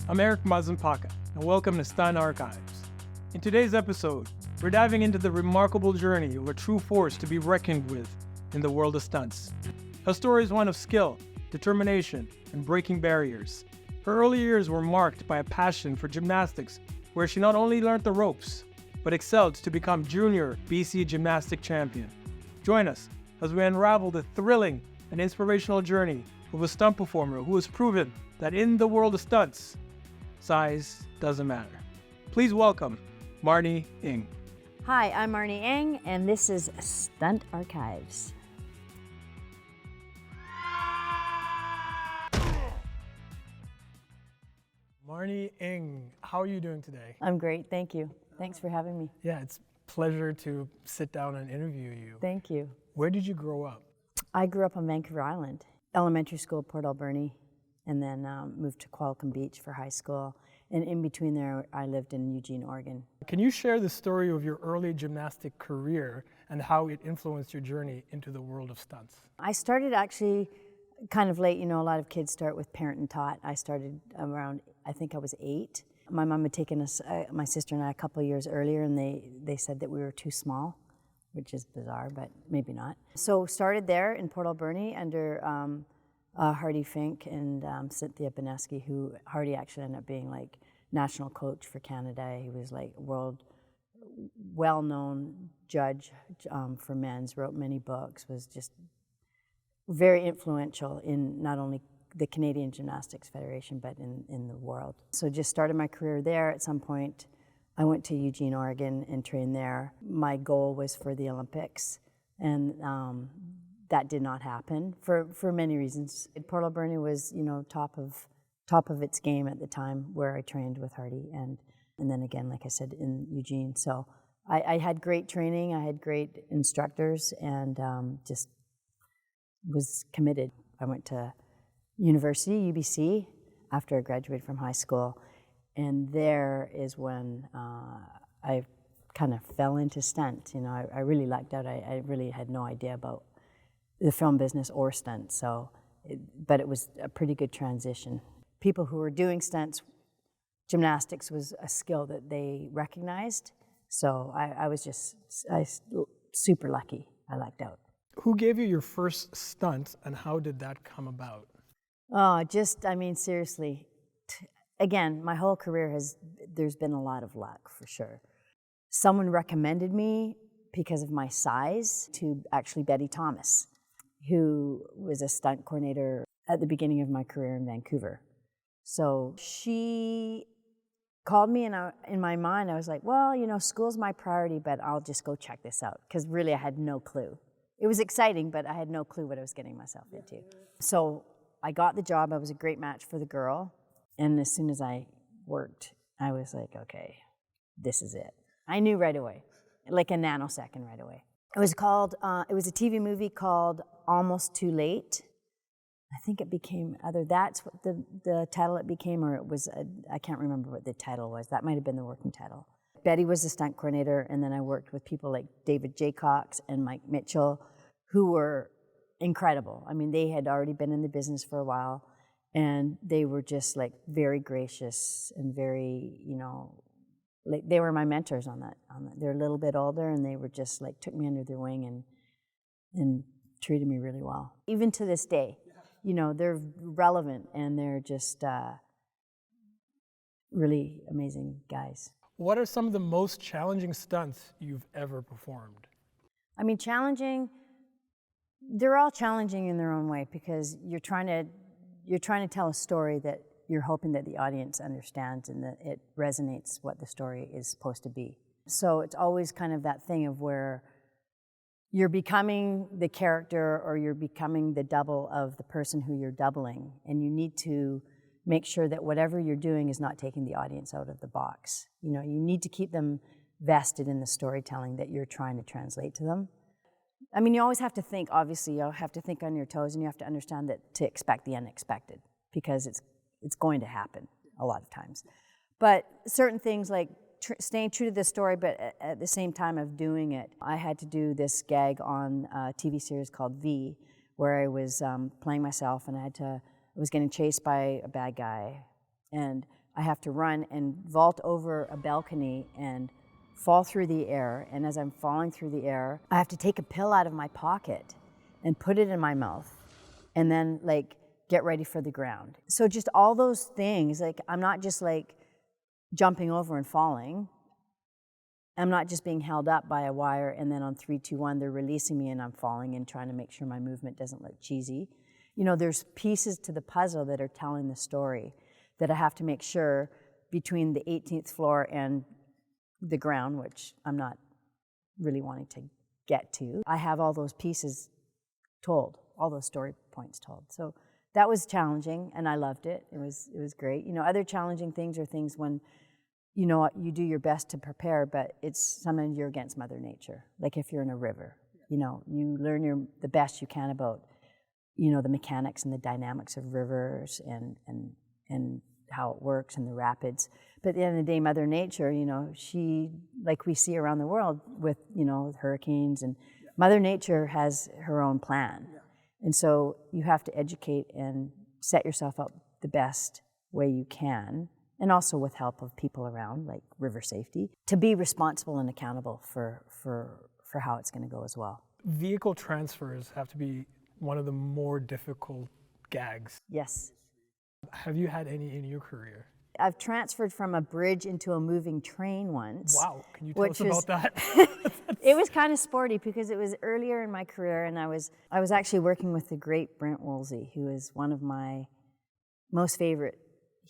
I'm Eric Mazumpaka, and welcome to Stunt Archives. In today's episode, we're diving into the remarkable journey of a true force to be reckoned with in the world of stunts. Her story is one of skill, determination, and breaking barriers. Her early years were marked by a passion for gymnastics, where she not only learned the ropes, but excelled to become junior BC gymnastic champion. Join us as we unravel the thrilling and inspirational journey of a stunt performer who has proven that in the world of stunts, size doesn't matter. Please welcome Marny Eng. Hi, I'm Marny Eng, and this is Stunt Archives. Marny Eng, how are you doing today? I'm great, thank you. Thanks for having me. Yeah, it's a pleasure to sit down and interview you. Thank you. Where did you grow up? I grew up on Vancouver Island, elementary school, Port Alberni, and then moved to Qualicum Beach for high school. And in between there, I lived in Eugene, Oregon. Can you share the story of your early gymnastic career and how it influenced your journey into the world of stunts? I started actually kind of late. You know, a lot of kids start with parent and taught. I started around, I think I was 8. My mom had taken us, my sister and I, a couple of years earlier, and they said that we were too small, which is bizarre, but maybe not. So started there in Port Alberni under Hardy Fink and Cynthia Benesky, who Hardy actually ended up being like national coach for Canada. He was like world well-known judge for men's, wrote many books, was just very influential in not only the Canadian Gymnastics Federation, but in the world. So just started my career there. At some point, I went to Eugene, Oregon and trained there. My goal was for the Olympics, and that did not happen for many reasons. Port Alberni was, you know, top of its game at the time where I trained with Hardy, and then again, like I said, in Eugene. So I had great training, I had great instructors, and just was committed. I went to university, UBC, after I graduated from high school, and there is when I kind of fell into stunt. You know, I really lucked out. I really had no idea about the film business or stunts, so, but it was a pretty good transition. People who were doing stunts, gymnastics was a skill that they recognized, so I was just super lucky. I lucked out. Who gave you your first stunt and how did that come about? Oh, I mean, seriously, again, my whole career there's been a lot of luck, for sure. Someone recommended me because of my size to actually Betty Thomas, who was a stunt coordinator at the beginning of my career in Vancouver. So she called me, and in my mind, I was like, well, you know, school's my priority, but I'll just go check this out, because really I had no clue. It was exciting, but I had no clue what I was getting myself into. So I got the job. I was a great match for the girl, and as soon as I worked, I was like, okay, this is it. I knew right away, like a nanosecond right away. It was a TV movie called Almost Too Late. I think it became, either that's what the title it became, or it was, I can't remember what the title was. That might have been the working title. Betty was the stunt coordinator, and then I worked with people like David Jaycox and Mike Mitchell, who were incredible. I mean, they had already been in the business for a while, and they were just like very gracious and very, you know, like they were my mentors on that. They're a little bit older, and they were just like took me under their wing and treated me really well. Even to this day, you know, they're relevant, and they're just really amazing guys. What are some of the most challenging stunts you've ever performed? I mean, challenging, they're all challenging in their own way, because you're trying to tell a story that you're hoping that the audience understands and that it resonates what the story is supposed to be. So it's always kind of that thing of where you're becoming the character, or you're becoming the double of the person who you're doubling, and you need to make sure that whatever you're doing is not taking the audience out of the box. You know, you need to keep them vested in the storytelling that you're trying to translate to them. I mean, you always have to think, obviously, you have to think on your toes, and you have to understand that to expect the unexpected, because it's going to happen a lot of times. But certain things like staying true to the story, but at the same time of doing it, I had to do this gag on a TV series called V, where I was playing myself, and I was getting chased by a bad guy, and I have to run and vault over a balcony and fall through the air. And as I'm falling through the air, I have to take a pill out of my pocket and put it in my mouth, and then like get ready for the ground. So just all those things, like I'm not just like jumping over and falling. I'm not just being held up by a wire and then on 3, 2, 1, they're releasing me and I'm falling and trying to make sure my movement doesn't look cheesy. You know, there's pieces to the puzzle that are telling the story that I have to make sure between the 18th floor and the ground, which I'm not really wanting to get to. I have all those pieces told, all those story points told. So that was challenging and I loved it. It was great. You know, other challenging things are things when, you know, you do your best to prepare, but it's sometimes you're against Mother Nature. Like if you're in a river, you know, you learn the best you can about, you know, the mechanics and the dynamics of rivers and how it works and the rapids. But at the end of the day, Mother Nature, you know, she, like we see around the world with, you know, hurricanes, and Mother Nature has her own plan. And so you have to educate and set yourself up the best way you can, and also with help of people around, like river safety, to be responsible and accountable for how it's going to go as well. Vehicle transfers have to be one of the more difficult gags. Yes. Have you had any in your career? I've transferred from a bridge into a moving train once. Wow, can you tell us about that? It was kind of sporty because it was earlier in my career, and I was actually working with the great Brent Woolsey, who is one of my most favorite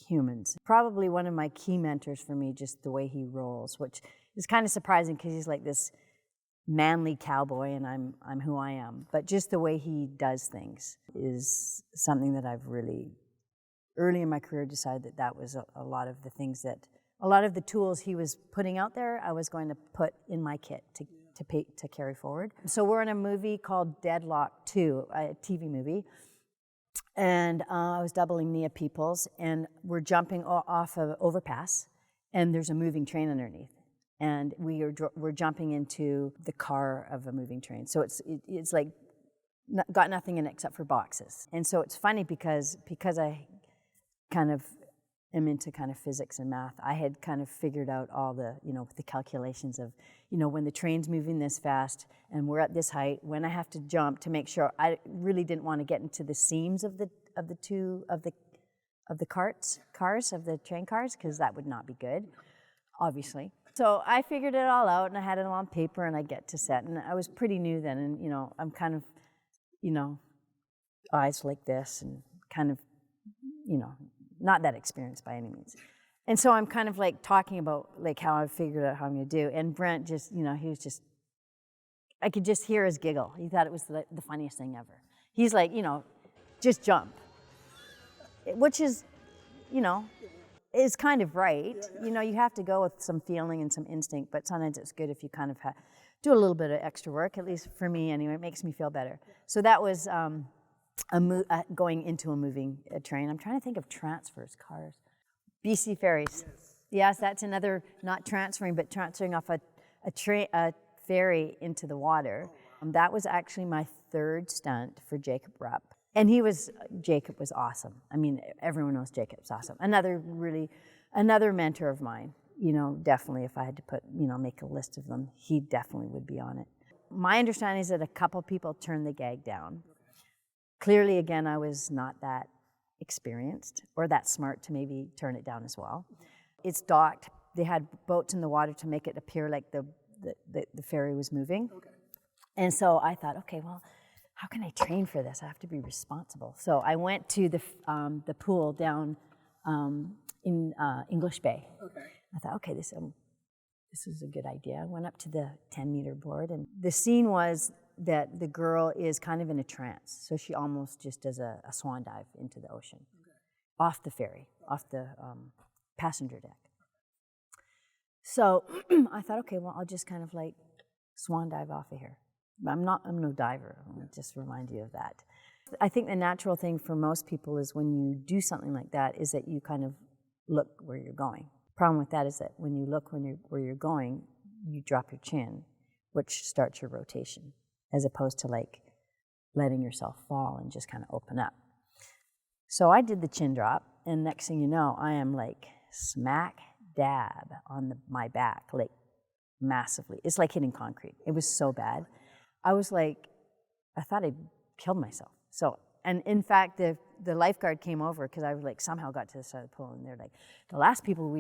humans. Probably one of my key mentors for me, just the way he rolls, which is kind of surprising because he's like this manly cowboy and I'm who I am. But just the way he does things is something that I've really, early in my career, decided that was a lot of the things that, a lot of the tools he was putting out there, I was going to put in my kit to carry forward. So we're in a movie called Deadlock 2, a TV movie. And I was doubling Nia Peoples, and we're jumping off an overpass, and there's a moving train underneath. And we're jumping into the car of a moving train. So it's like got nothing in it except for boxes. And so it's funny because I kind of am into kind of physics and math. I had kind of figured out all the, you know, the calculations of, you know, when the train's moving this fast and we're at this height, when I have to jump to make sure. I really didn't want to get into the seams of the cars of the train cars, because that would not be good, obviously. So I figured it all out, and I had it all on paper, and I get to set, and I was pretty new then, and you know, I'm kind of, you know, eyes like this, and kind of, you know, not that experienced by any means. And so I'm kind of like talking about like how I figured out how I'm going to do. And Brent just, you know, he was just, I could just hear his giggle. He thought it was the funniest thing ever. He's like, you know, just jump. Which is, you know, is kind of right. You know, you have to go with some feeling and some instinct, but sometimes it's good if you kind of do a little bit of extra work, at least for me anyway. It makes me feel better. So that was going into a moving train. I'm trying to think of transfers, cars. BC ferries. Yes, that's another, not transferring, but transferring off a ferry into the water. That was actually my third stunt for Jacob Rupp. And Jacob was awesome. I mean, everyone knows Jacob's awesome. Another mentor of mine, you know, definitely if I had to make a list of them, he definitely would be on it. My understanding is that a couple people turned the gag down. Clearly, again, I was not that experienced or that smart to maybe turn it down as well. It's docked. They had boats in the water to make it appear like the ferry was moving. Okay. And so I thought, okay, well, how can I train for this? I have to be responsible. So I went to the pool down in English Bay. Okay. I thought, okay, this is a good idea. I went up to the 10-meter board, and the scene was that the girl is kind of in a trance. So she almost just does a swan dive into the ocean, off the ferry, off the passenger deck. So I thought, okay, well, I'll just kind of like swan dive off of here. I'm no diver, I'll just remind you of that. I think the natural thing for most people is when you do something like that is that you kind of look where you're going. Problem with that is that when you look where you're going, you drop your chin, which starts your rotation, as opposed to like letting yourself fall and just kind of open up. So I did the chin drop, and next thing you know, I am like smack dab on my back, like massively. It's like hitting concrete. It was so bad. I was like, I thought I'd killed myself. So, and in fact, the lifeguard came over because I was like somehow got to the side of the pool, and they're like, the last people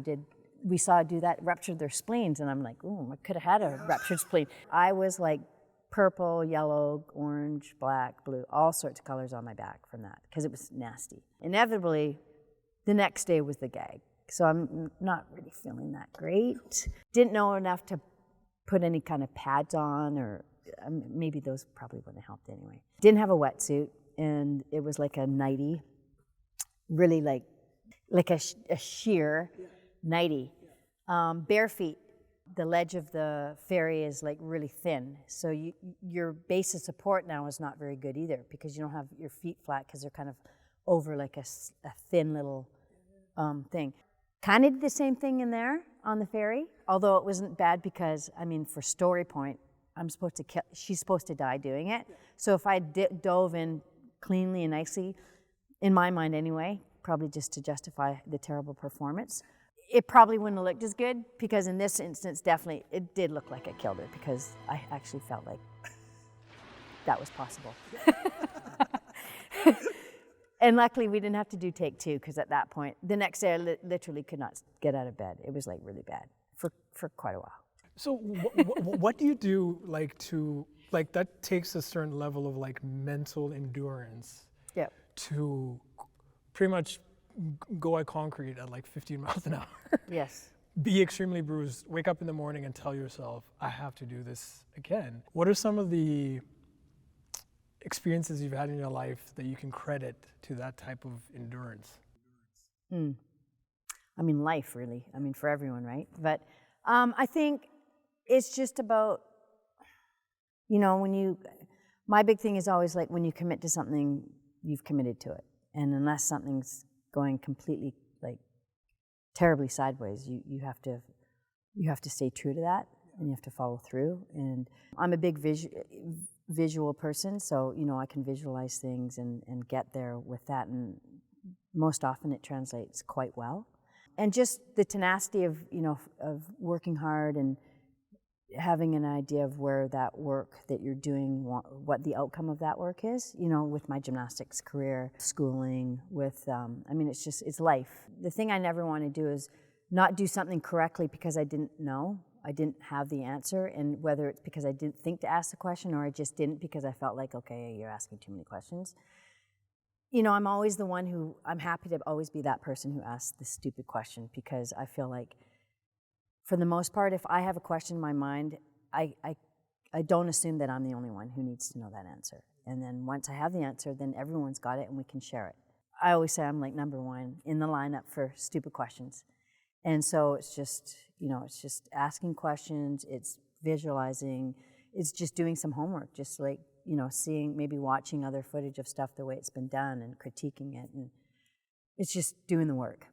we saw do that ruptured their spleens, and I'm like, oh, I could have had a ruptured spleen. I was like purple, yellow, orange, black, blue, all sorts of colors on my back from that because it was nasty. Inevitably, the next day was the gag. So I'm not really feeling that great. Didn't know enough to put any kind of pads on, or maybe those probably wouldn't have helped anyway. Didn't have a wetsuit, and it was like a nightie, really like a sheer nightie. Bare feet. The ledge of the ferry is like really thin, so your base of support now is not very good either because you don't have your feet flat because they're kind of over like a thin little thing. Kind of did the same thing in there on the ferry, although it wasn't bad because, I mean, for story point, she's supposed to die doing it. So if I dove in cleanly and nicely, in my mind anyway, probably just to justify the terrible performance, it probably wouldn't have looked as good because in this instance, definitely, it did look like I killed it because I actually felt like that was possible. And luckily, we didn't have to do take 2 because at that point, the next day, I literally could not get out of bed. It was like really bad for quite a while. So what do you do that takes a certain level of like mental endurance to pretty much go at concrete at like 15 miles an hour. Yes. Be extremely bruised, wake up in the morning and tell yourself, I have to do this again. What are some of the experiences you've had in your life that you can credit to that type of endurance? I mean, life really. I mean, for everyone, right? But I think it's just about, my big thing is always like when you commit to something, you've committed to it. And unless something's going completely like terribly sideways, you have to stay true to that, and you have to follow through. And I'm a big visual person, so I can visualize things and get there with that, and most often it translates quite well. And just the tenacity of working hard and having an idea of where that work that you're doing, what the outcome of that work is, with my gymnastics career, schooling, with, it's life. The thing I never want to do is not do something correctly because I didn't know, I didn't have the answer, and whether it's because I didn't think to ask the question or I just didn't because I felt like, okay, you're asking too many questions. I'm always the one I'm happy to always be that person who asks the stupid question because I feel like, for the most part, if I have a question in my mind, I don't assume that I'm the only one who needs to know that answer. And then once I have the answer, then everyone's got it and we can share it. I always say I'm like number 1 in the lineup for stupid questions. And so it's just, it's just asking questions, it's visualizing, it's just doing some homework, just like, maybe watching other footage of stuff the way it's been done and critiquing it. And it's just doing the work.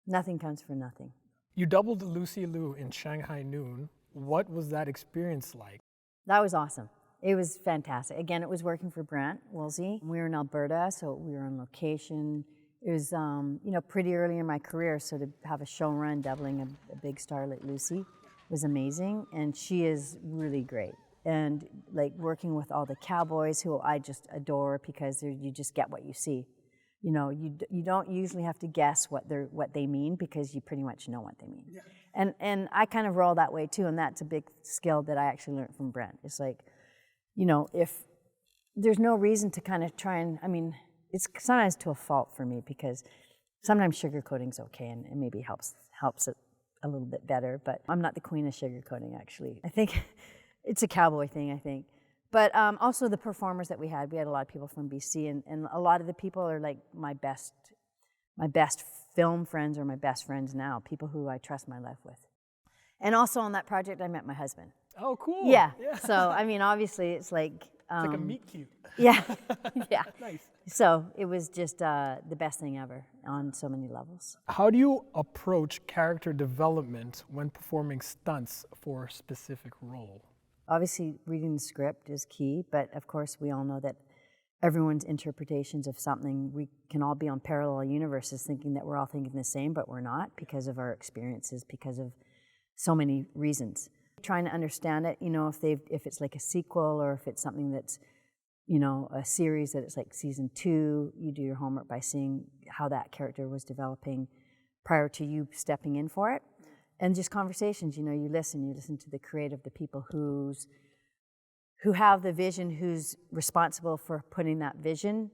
Nothing comes for nothing. You doubled Lucy Liu in Shanghai Noon. What was that experience like? That was awesome. It was fantastic. Again, it was working for Brent Woolsey. We were in Alberta, so we were on location. It was, pretty early in my career, so to have a show run doubling a big star like Lucy was amazing, and she is really great. And like working with all the cowboys who I just adore because you just get what you see. You don't usually have to guess what they mean because you pretty much know what they mean. Yeah. And I kind of roll that way too, and that's a big skill that I actually learned from Brent. It's like, if there's no reason to kind of try and, it's sometimes to a fault for me because sometimes sugarcoating's okay and it maybe helps it a little bit better, but I'm not the queen of sugarcoating actually. I think it's a cowboy thing, I think. But also the performers that we had a lot of people from BC, and a lot of the people are like my best film friends or my best friends now, people who I trust my life with. And also on that project, I met my husband. Oh, cool. Yeah. So, obviously it's like... it's like a meet cute. Yeah, yeah. Nice. So it was just the best thing ever on so many levels. How do you approach character development when performing stunts for a specific role? Obviously, reading the script is key, but of course we all know that everyone's interpretations of something. We can all be on parallel universes thinking that we're all thinking the same, but we're not because of our experiences, because of so many reasons. Trying to understand it, you know, if it's like a sequel or if it's something that's, you know, a series that it's like season 2, you do your homework by seeing how that character was developing prior to you stepping in for it. And just conversations, you know, you listen to the creative, the people who have the vision, who's responsible for putting that vision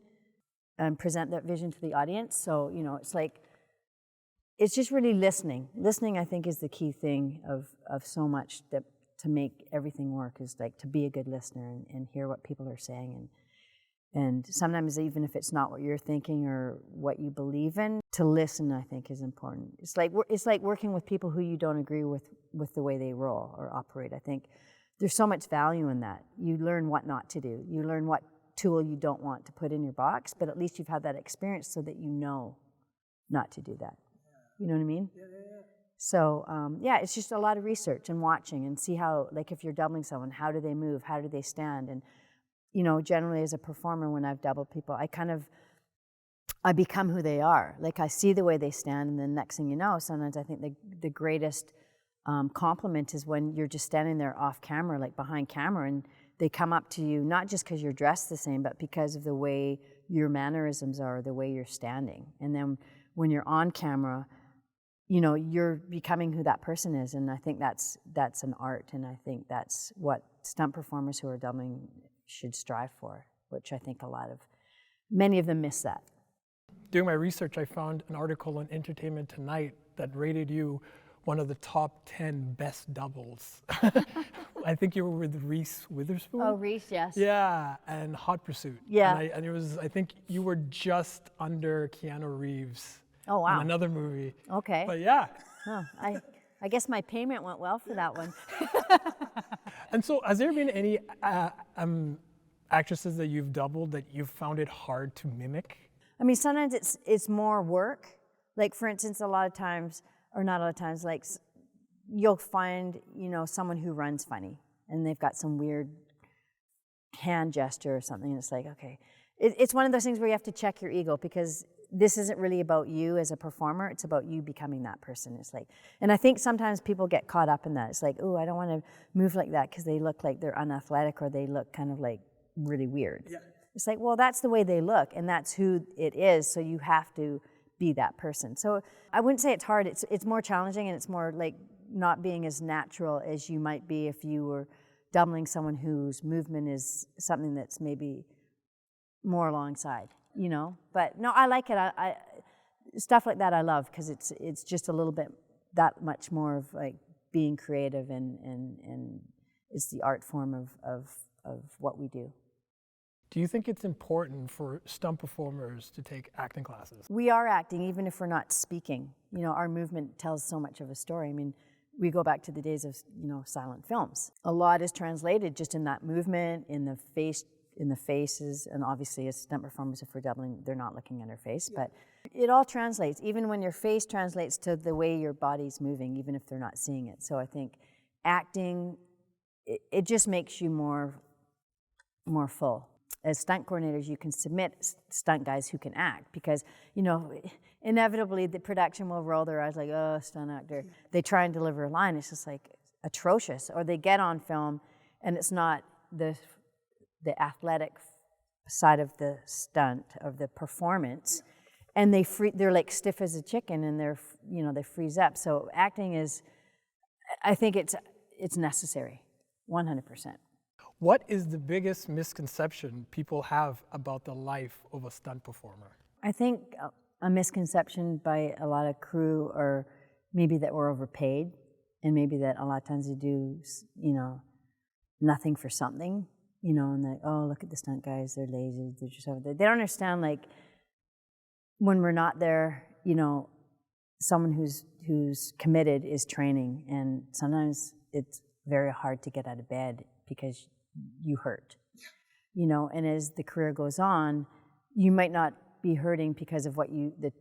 and present that vision to the audience. So, you know, it's like, it's just really listening. Listening, I think, is the key thing of so much that to make everything work is like to be a good listener and hear what people are saying. And sometimes even if it's not what you're thinking or what you believe in, to listen, I think, is important. It's like working with people who you don't agree with the way they roll or operate. I think there's so much value in that. You learn what not to do. You learn what tool you don't want to put in your box, but at least you've had that experience so that you know not to do that. You know what I mean? Yeah. So, yeah, it's just a lot of research and watching and see how, like if you're doubling someone, how do they move? How do they stand? And, you know, generally as a performer, when I've doubled people, I become who they are. Like I see the way they stand, and then next thing you know, sometimes I think the greatest compliment is when you're just standing there off camera, like behind camera, and they come up to you, not just because you're dressed the same, but because of the way your mannerisms are, the way you're standing. And then when you're on camera, you know, you're becoming who that person is, and I think that's an art, and I think that's what stunt performers who are doubling should strive for, which I think many of them miss that. Doing my research, I found an article on Entertainment Tonight that rated you one of the top 10 best doubles. I think you were with Reese Witherspoon. Oh, Reese, yes. Yeah, and Hot Pursuit. Yeah. And it was, I think you were just under Keanu Reeves. Oh, wow. In another movie. Okay. But yeah. Oh, I guess my payment went well for that one. And so, has there been any actresses that you've doubled that you've found it hard to mimic? I mean, sometimes it's more work. Like, for instance, like you'll find, you know, someone who runs funny and they've got some weird hand gesture or something. And it's like, okay. It's one of those things where you have to check your ego, because this isn't really about you as a performer, it's about you becoming that person. It's like, and I think sometimes people get caught up in that. It's like, oh, I don't want to move like that because they look like they're unathletic or they look kind of like really weird. Yeah. It's like, well, that's the way they look and that's who it is, so you have to be that person. So I wouldn't say it's hard, it's more challenging, and it's more like not being as natural as you might be if you were doubling someone whose movement is something that's maybe more alongside. You know, but no, I like it. I stuff like that I love, because it's just a little bit that much more of like being creative, and it's the art form of what we do. Do you think it's important for stunt performers to take acting classes? We are acting even if we're not speaking. You know, our movement tells so much of a story. I mean, we go back to the days of, you know, silent films. A lot is translated just in that movement, in the faces, and obviously as stunt performers, if we're doubling, they're not looking at our face, but it all translates, even when your face translates to the way your body's moving, even if they're not seeing it. So I think acting, it just makes you more full. As stunt coordinators, you can submit stunt guys who can act, because, you know, inevitably the production will roll their eyes like, oh, stunt actor. They try and deliver a line, it's just like atrocious. Or they get on film and it's not the athletic side of the stunt, of the performance, and they're like stiff as a chicken, and they freeze up. So acting is, I think it's necessary, 100%. What is the biggest misconception people have about the life of a stunt performer? I think a misconception by a lot of crew, or maybe that we're overpaid, and maybe that a lot of times they do, you know, nothing for something. You know, and like, oh, look at the stunt guys, they're lazy, they're just over there. They don't understand, like, when we're not there, you know, someone who's committed is training, and sometimes it's very hard to get out of bed because you hurt. You know, and as the career goes on, you might not be hurting because of the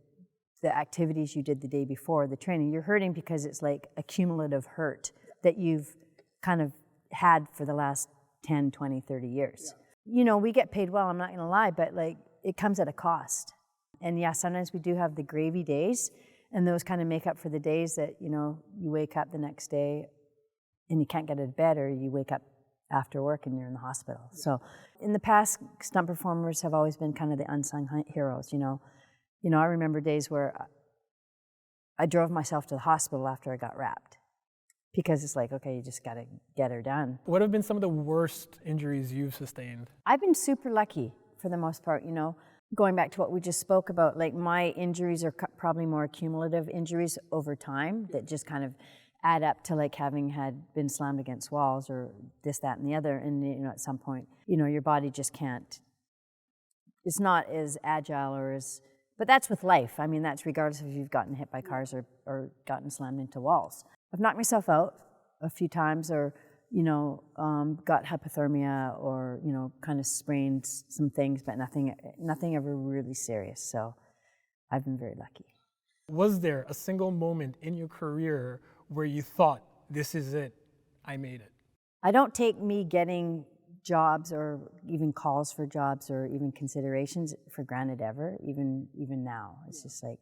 activities you did the day before, the training. You're hurting because it's like a cumulative hurt that you've kind of had for the last 10, 20, 30 years. you know, we get paid well, I'm not gonna lie, but like, it comes at a cost. And yeah, sometimes we do have the gravy days, and those kind of make up for the days that, you know, you wake up the next day and you can't get out of bed, or you wake up after work and you're in the hospital. Yeah. So in the past, stunt performers have always been kind of the unsung heroes, you know. You know, I remember days where I drove myself to the hospital after I got wrapped, because it's like, okay, you just gotta get her done. What have been some of the worst injuries you've sustained? I've been super lucky for the most part, you know. Going back to what we just spoke about, like my injuries are probably more cumulative injuries over time that just kind of add up to like having been slammed against walls or this, that, and the other. And, you know, at some point, you know, your body just can't, it's not as agile or as, but that's with life. I mean, that's regardless if you've gotten hit by cars or gotten slammed into walls. I've knocked myself out a few times, or, you know, got hypothermia, or, you know, kind of sprained some things, but nothing ever really serious. So I've been very lucky. Was there a single moment in your career where you thought, this is it, I made it? I don't take me getting jobs or even calls for jobs or even considerations for granted ever, even now. It's just like,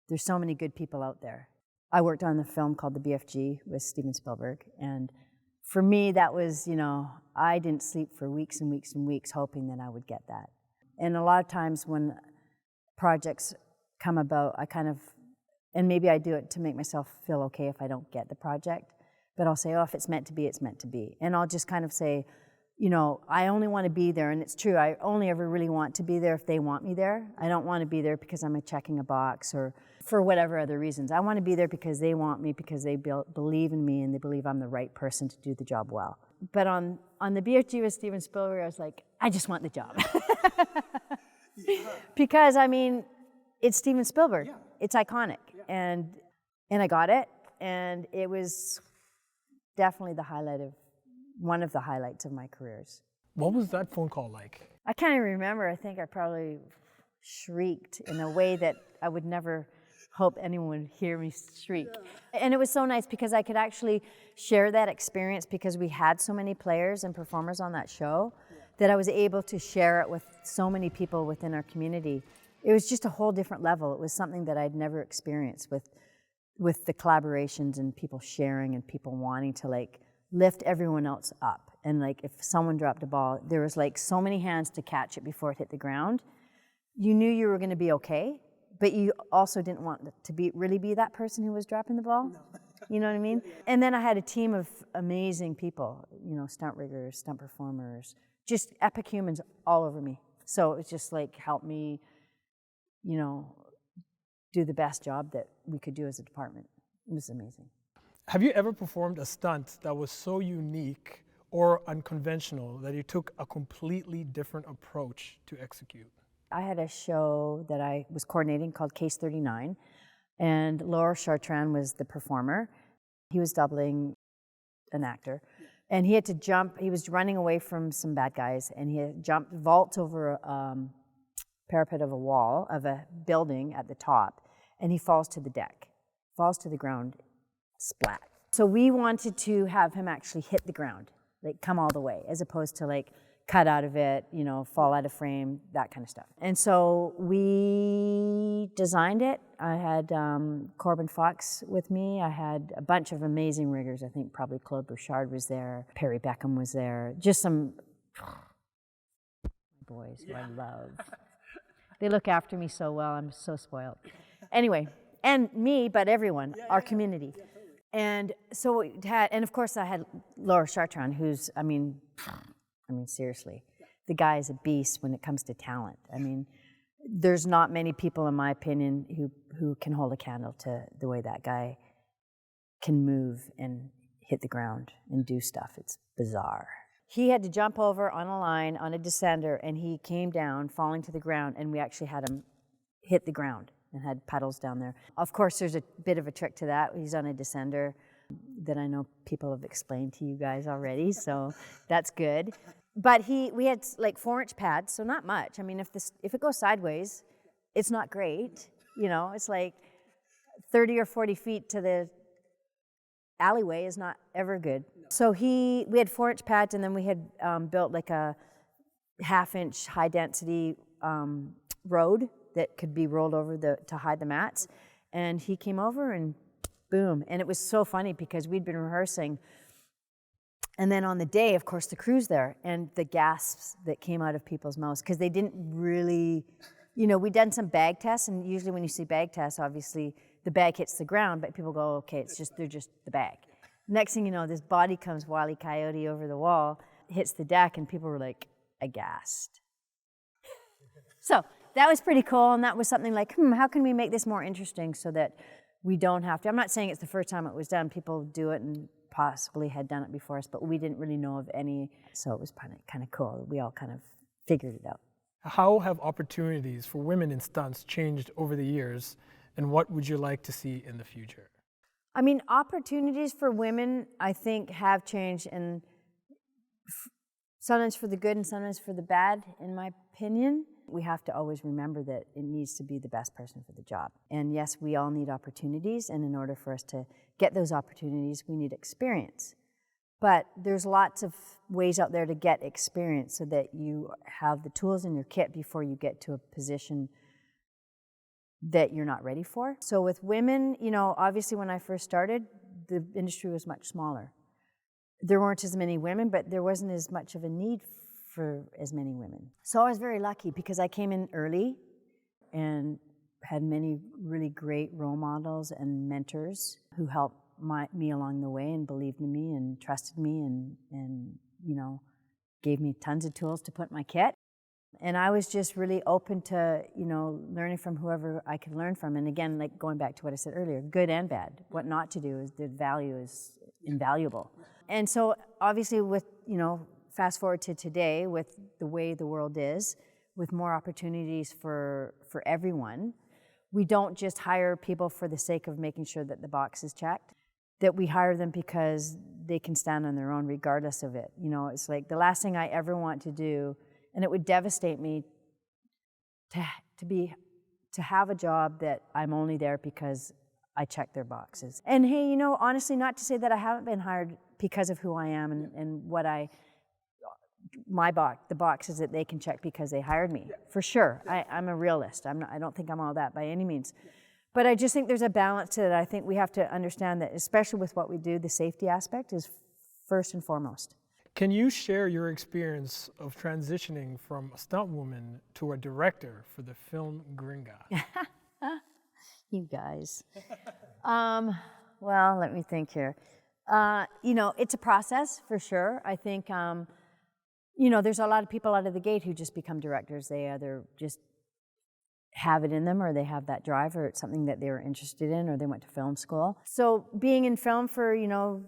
there's so many good people out there. I worked on the film called The BFG with Steven Spielberg, and for me, that was, you know, I didn't sleep for weeks and weeks and weeks hoping that I would get that. And a lot of times when projects come about, I kind of, and maybe I do it to make myself feel okay if I don't get the project, but I'll say, oh, if it's meant to be, it's meant to be. And I'll just kind of say, you know, I only want to be there, and it's true, I only ever really want to be there if they want me there. I don't want to be there because I'm checking a box or for whatever other reasons. I want to be there because they want me, because they believe in me and they believe I'm the right person to do the job well. But on the BFG with Steven Spielberg, I was like, I just want the job. Because, I mean, it's Steven Spielberg. Yeah. It's iconic. Yeah. And I got it, and it was definitely one of the highlights of my careers. What was that phone call like? I can't even remember. I think I probably shrieked in a way that I would never hope anyone would hear me shriek. Yeah. And it was so nice because I could actually share that experience, because we had so many players and performers on that show, that I was able to share it with so many people within our community. It was just a whole different level. It was something that I'd never experienced with the collaborations and people sharing and people wanting to like lift everyone else up. And like if someone dropped a ball, there was like so many hands to catch it before it hit the ground. You knew you were going to be okay, but you also didn't want to really be that person who was dropping the ball. No. You know what I mean? And then I had a team of amazing people, you know, stunt riggers, stunt performers, just epic humans all over me. So it just like helped me, you know, do the best job that we could do as a department. It was amazing. Have you ever performed a stunt that was so unique or unconventional that you took a completely different approach to execute? I had a show that I was coordinating called Case 39, and Laura Chartrand was the performer. He was doubling an actor, and he had to jump. He was running away from some bad guys, and he had jumped, vault over a parapet of a wall of a building at the top, and he falls to the deck, falls to the ground, splat. So we wanted to have him actually hit the ground, like come all the way, as opposed to like cut out of it, you know, fall out of frame, that kind of stuff. And so we designed it. I had Corbin Fox with me. I had a bunch of amazing riggers. I think probably Claude Bouchard was there. Perry Beckham was there. Just some boys who I love. They look after me so well. I'm so spoiled. Anyway, and me, but everyone, our community. And so we had, and of course I had Laura Chartrand, who's, I mean, seriously, the guy is a beast when it comes to talent. I mean, there's not many people, in my opinion, who can hold a candle to the way that guy can move and hit the ground and do stuff. It's bizarre. He had to jump over on a line, on a descender, and he came down, falling to the ground, and we actually had him hit the ground and had puddles down there. Of course, there's a bit of a trick to that. He's on a descender that I know people have explained to you guys already, so that's good. But we had like 4-inch pads, so not much. I mean, if it goes sideways, it's not great. You know, it's like 30 or 40 feet to the alleyway is not ever good. So we had 4-inch pads, and then we had built like a half-inch high-density road that could be rolled over to hide the mats. And he came over and boom. And it was so funny because we'd been rehearsing. And then on the day, of course, the crew's there, and the gasps that came out of people's mouths, because they didn't really, we'd done some bag tests, and usually when you see bag tests, obviously the bag hits the ground, but people go, okay, they're just the bag. Next thing you know, this body comes Wile E. Coyote over the wall, hits the deck, and people were like aghast. So that was pretty cool, and that was something like, how can we make this more interesting so that we don't have to? I'm not saying it's the first time it was done. People do it and possibly had done it before us, but we didn't really know of any, so it was kind of cool. We all kind of figured it out. How have opportunities for women in stunts changed over the years, and what would you like to see in the future? I mean, opportunities for women, I think, have changed, and sometimes for the good and sometimes for the bad, in my opinion. We have to always remember that it needs to be the best person for the job. And yes, we all need opportunities, and in order for us to get those opportunities, we need experience. But there's lots of ways out there to get experience so that you have the tools in your kit before you get to a position that you're not ready for. So with women, obviously when I first started, the industry was much smaller. There weren't as many women, but there wasn't as much of a need for as many women. So I was very lucky because I came in early and had many really great role models and mentors who helped me along the way and believed in me and trusted me and gave me tons of tools to put in my kit. And I was just really open to, learning from whoever I could learn from. And again, like going back to what I said earlier, good and bad. What not to do is the value is invaluable. And so obviously with, fast forward to today, with the way the world is, with more opportunities for everyone, we don't just hire people for the sake of making sure that the box is checked, that we hire them because they can stand on their own regardless of it. It's like the last thing I ever want to do, and it would devastate me to have a job that I'm only there because I check their boxes. And hey, honestly, not to say that I haven't been hired because of who I am and what the boxes that they can check because they hired me. For sure, I'm a realist. I don't think I'm all that by any means. But I just think there's a balance to it. I think we have to understand that, especially with what we do, the safety aspect is first and foremost. Can you share your experience of transitioning from a stunt woman to a director for the film Gringa? You guys. Well, let me think here. It's a process for sure. I think, there's a lot of people out of the gate who just become directors. They either just have it in them, or they have that drive, or it's something that they were interested in, or they went to film school. So being in film for,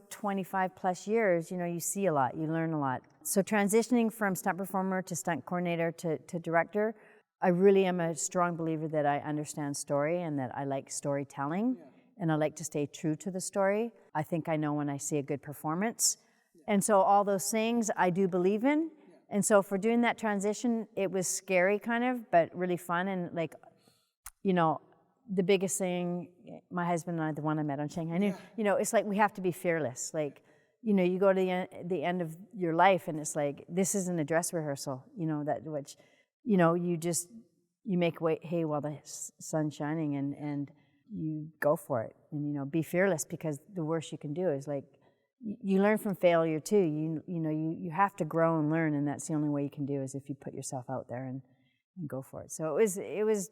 25 plus years, you see a lot, you learn a lot. So transitioning from stunt performer to stunt coordinator to director, I really am a strong believer that I understand story and that I like storytelling, and I like to stay true to the story. I think I know when I see a good performance. And so all those things I do believe in. And so for doing that transition, it was scary kind of, but really fun. And the biggest thing, my husband and I, the one I met on Shanghai Noon, it's like we have to be fearless. Like, you go to the end of your life and it's like, this isn't a dress rehearsal, you make hay while the sun's shining and you go for it. And, be fearless, because the worst you can do is like, you learn from failure too. You have to grow and learn, and that's the only way you can do is if you put yourself out there and go for it. So it was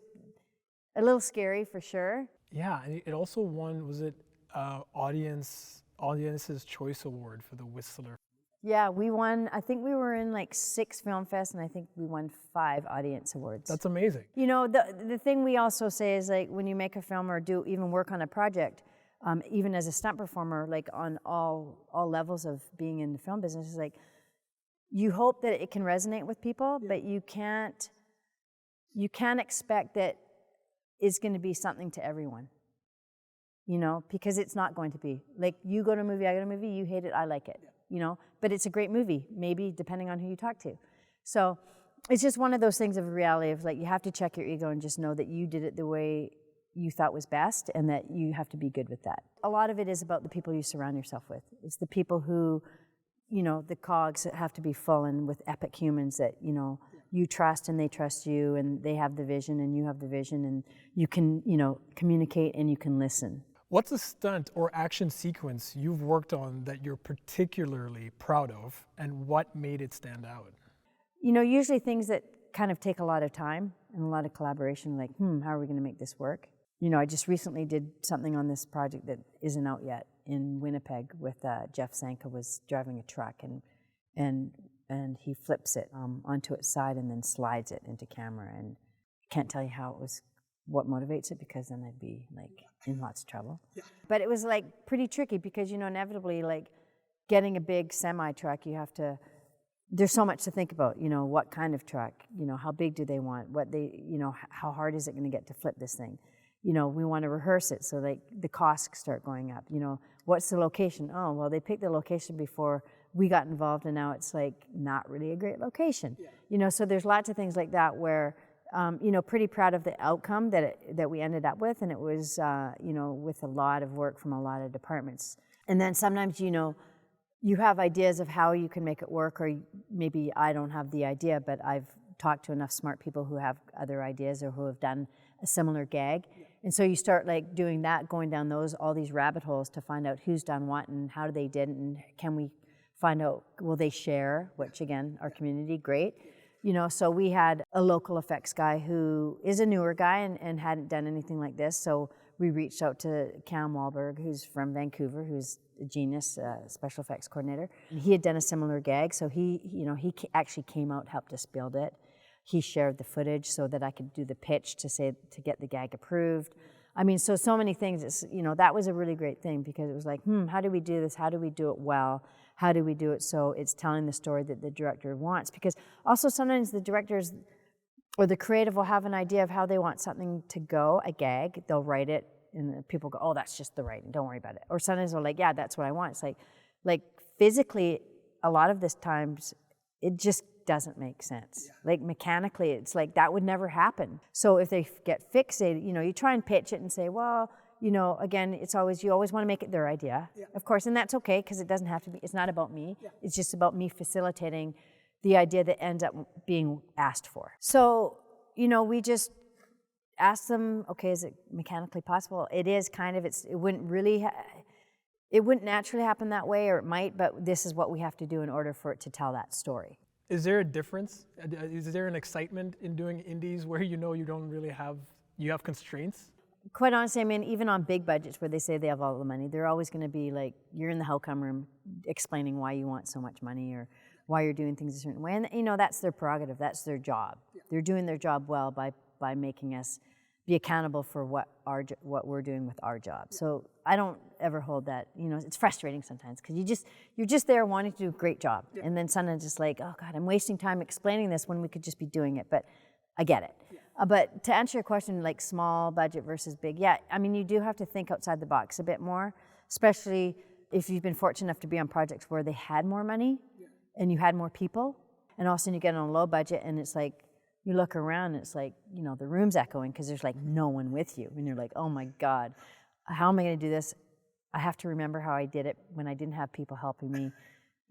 a little scary for sure. Yeah, and it also won, was it Audience's Choice Award for the Whistler? Yeah, we won, I think we were in like 6 film fests, and I think we won 5 audience awards. That's amazing. The thing we also say is, like, when you make a film or do even work on a project, even as a stunt performer, like on all levels of being in the film business, is like, you hope that it can resonate with people, but you can't expect that it's going to be something to everyone, because it's not going to be. Like, you go to a movie, I go to a movie, you hate it, I like it, but it's a great movie, maybe depending on who you talk to. So it's just one of those things of reality of, like, you have to check your ego and just know that you did it the way you thought was best, and that you have to be good with that. A lot of it is about the people you surround yourself with. It's the people who the cogs that have to be full and with epic humans that, you trust and they trust you and they have the vision and you have the vision and you can, communicate and you can listen. What's a stunt or action sequence you've worked on that you're particularly proud of, and what made it stand out? Usually things that kind of take a lot of time and a lot of collaboration, like, how are we going to make this work? I just recently did something on this project that isn't out yet in Winnipeg with Jeff Sanka was driving a truck and he flips it onto its side and then slides it into camera. And I can't tell you what motivates it, because then I'd be like in lots of trouble. Yeah. But it was like pretty tricky because, inevitably, like getting a big semi truck, there's so much to think about, what kind of truck, how big do they want, how hard is it going to get to flip this thing? We want to rehearse it, so like the costs start going up. What's the location? Oh, well, they picked the location before we got involved, and now it's like not really a great location. Yeah. So there's lots of things like that where, pretty proud of the outcome that we ended up with, and it was, with a lot of work from a lot of departments. And then sometimes, you have ideas of how you can make it work, or maybe I don't have the idea, but I've talked to enough smart people who have other ideas or who have done a similar gag. Yeah. And so you start like doing that, going down all these rabbit holes to find out who's done what and how they did, and can we find out, will they share, which again, our community, great. So we had a local effects guy who is a newer guy and hadn't done anything like this. So we reached out to Cam Wahlberg, who's from Vancouver, who's a genius special effects coordinator. And he had done a similar gag, so he actually came out, helped us build it. He shared the footage so that I could do the pitch to get the gag approved. I mean, so many things. That was a really great thing, because it was like, how do we do this? How do we do it well? How do we do it so it's telling the story that the director wants? Because also sometimes the directors or the creative will have an idea of how they want something to go, a gag. They'll write it, and people go, oh, that's just the writing, don't worry about it. Or sometimes they're like, yeah, that's what I want. It's like physically, a lot of this times, it just doesn't make sense. Yeah. Like mechanically, it's like that would never happen. So if they get fixated, you try and pitch it and say, well, again, you always want to make it their idea, yeah. Of course, and that's okay, because it doesn't have to be, it's not about me. Yeah. It's just about me facilitating the idea that ends up being asked for. So, we just asked them, okay, is it mechanically possible? It is kind of, it wouldn't naturally happen that way, or it might, but this is what we have to do in order for it to tell that story. Is there a difference? Is there an excitement in doing indies where you don't really you have constraints? Quite honestly, I mean, even on big budgets where they say they have all the money, they're always going to be like, you're in the how-come room explaining why you want so much money or why you're doing things a certain way. And, that's their prerogative. That's their job. Yeah. They're doing their job well by making us be accountable for what we're doing with our job. Yeah. So I don't ever hold that. It's frustrating sometimes, because you're just there wanting to do a great job. Yeah. And then sometimes it's like, oh God, I'm wasting time explaining this when we could just be doing it. But I get it. Yeah. But to answer your question, like small budget versus big, yeah, I mean, you do have to think outside the box a bit more, especially if you've been fortunate enough to be on projects where they had more money, yeah. And you had more people, and all of a sudden you get on a low budget and it's like, you look around and it's like, the room's echoing because there's like no one with you. And you're like, oh my God, how am I going to do this? I have to remember how I did it when I didn't have people helping me.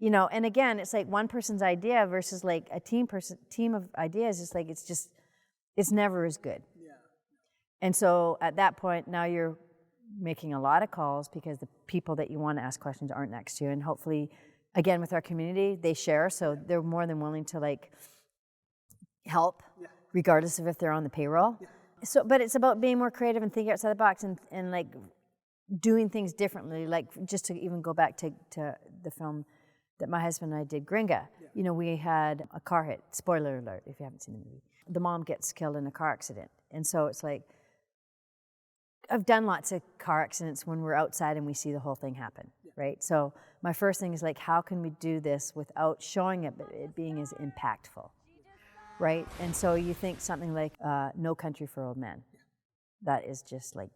And again, it's like one person's idea versus like a team of ideas. It's like, it's never as good. Yeah. And so at that point, now you're making a lot of calls because the people that you want to ask questions aren't next to you. And hopefully, again, with our community, they share, so they're more than willing to like help, yeah. Regardless of if they're on the payroll. Yeah. So, but it's about being more creative and thinking outside the box and like doing things differently. Like just to even go back to the film that my husband and I did, Gringa. Yeah. We had a car hit. Spoiler alert if you haven't seen the movie. The mom gets killed in a car accident. And so it's like, I've done lots of car accidents when we're outside and we see the whole thing happen, yeah. Right? So my first thing is like, how can we do this without showing it, but it being as impactful, right? And so you think something like No Country for Old Men. Yeah. That is just like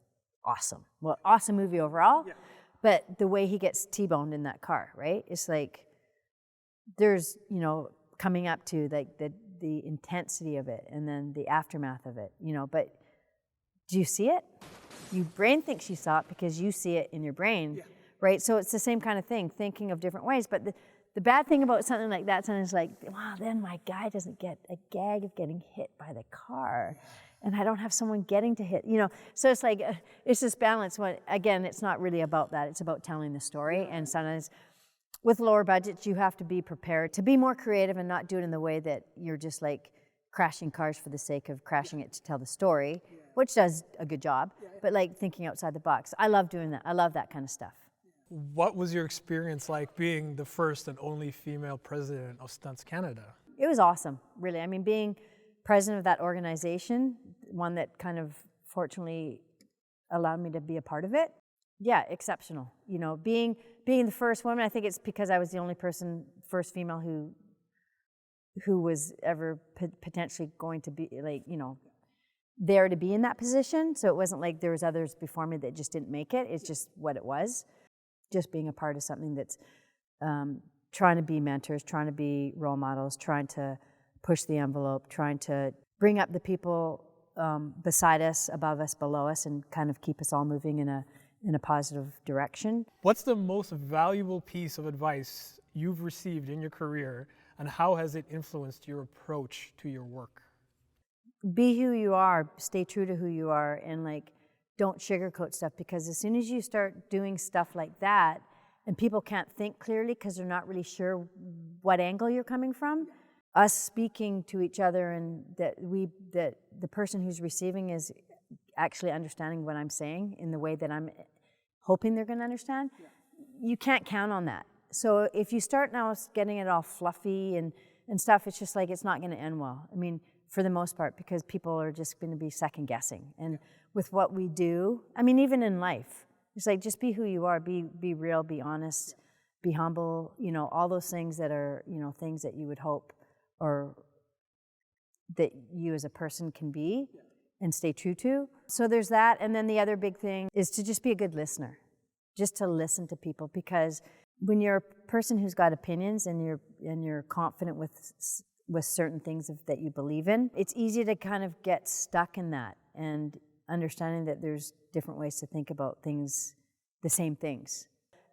awesome. Well, awesome movie overall, yeah. But the way he gets T-boned in that car, right? It's like, there's, coming up to like the intensity of it and then the aftermath of it, but do you see it? Your brain thinks you saw it because you see it in your brain, yeah. Right? So it's the same kind of thing, thinking of different ways, but the bad thing about something like that sometimes is like, wow, then my guy doesn't get a gag of getting hit by the car, and I don't have someone getting to hit, you know. So it's like, it's this balance. When, again, it's not really about that. It's about telling the story. And sometimes with lower budgets, you have to be prepared to be more creative and not do it in the way that you're just like crashing cars for the sake of crashing it to tell the story, which does a good job, but like thinking outside the box. I love doing that. I love that kind of stuff. What was your experience like being the first and only female president of Stunts Canada? It was awesome, really. I mean, being president of that organization, one that kind of fortunately allowed me to be a part of it, yeah, exceptional. You know, being the first woman, I think it's because I was the only first female who was ever potentially going to be, like, you know, there to be in that position. So it wasn't like there was others before me that just didn't make it. It's just what it was. Just being a part of something that's trying to be mentors, trying to be role models, trying to push the envelope, trying to bring up the people beside us, above us, below us, and kind of keep us all moving in a positive direction. What's the most valuable piece of advice you've received in your career, and how has it influenced your approach to your work? Be who you are, stay true to who you are, and like, don't sugarcoat stuff, because as soon as you start doing stuff like that, and people can't think clearly because they're not really sure what angle you're coming from, us speaking to each other and that the person who's receiving is actually understanding what I'm saying in the way that I'm hoping they're going to understand, you can't count on that. So if you start now getting it all fluffy and stuff, it's just like, it's not going to end well. I mean, for the most part, because people are just going to be second guessing. And with what we do, I mean, even in life, it's like, just be who you are, be real, be honest, be humble, you know, all those things that are, you know, things that you would hope or that you as a person can be and stay true to. So there's that. And then the other big thing is to just be a good listener, just to listen to people, because when you're a person who's got opinions and you're confident with certain things that you believe in, it's easy to kind of get stuck in that, and understanding that there's different ways to think about things, the same things.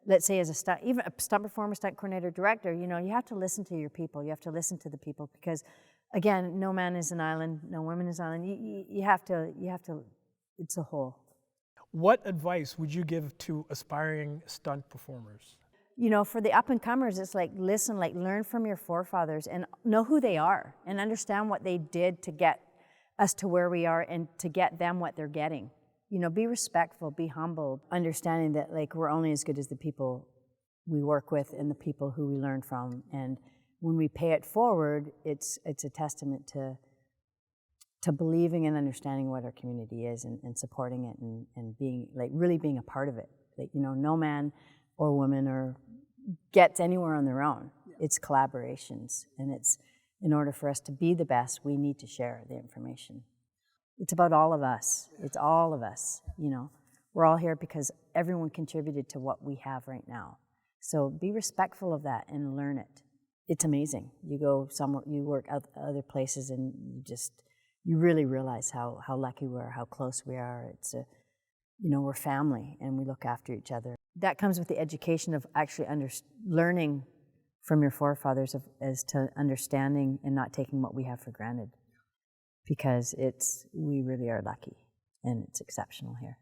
Let's say as even a stunt performer, stunt coordinator, director, you know, you have to listen to your people. You have to listen to the people, because again, no man is an island, no woman is an island. You have to, it's a whole. What advice would you give to aspiring stunt performers? You know, for the up-and-comers, it's like, listen, like, learn from your forefathers and know who they are and understand what they did to get us to where we are and to get them what they're getting. You know, be respectful, be humble, understanding that, like, we're only as good as the people we work with and the people who we learn from. And when we pay it forward, it's a testament to believing and understanding what our community is and supporting it and being, like, really being a part of it. Like, you know, no man or woman or gets anywhere on their own. It's collaborations, and it's, in order for us to be the best, we need to share the information. It's about all of us. It's all of us, you know. We're all here because everyone contributed to what we have right now. So be respectful of that and learn it. It's amazing. You go somewhere, you work other places, and you really realize how lucky we are, how close we are. It's you know, we're family and we look after each other. That comes with the education of actually learning from your forefathers as to understanding and not taking what we have for granted, because we really are lucky and it's exceptional here.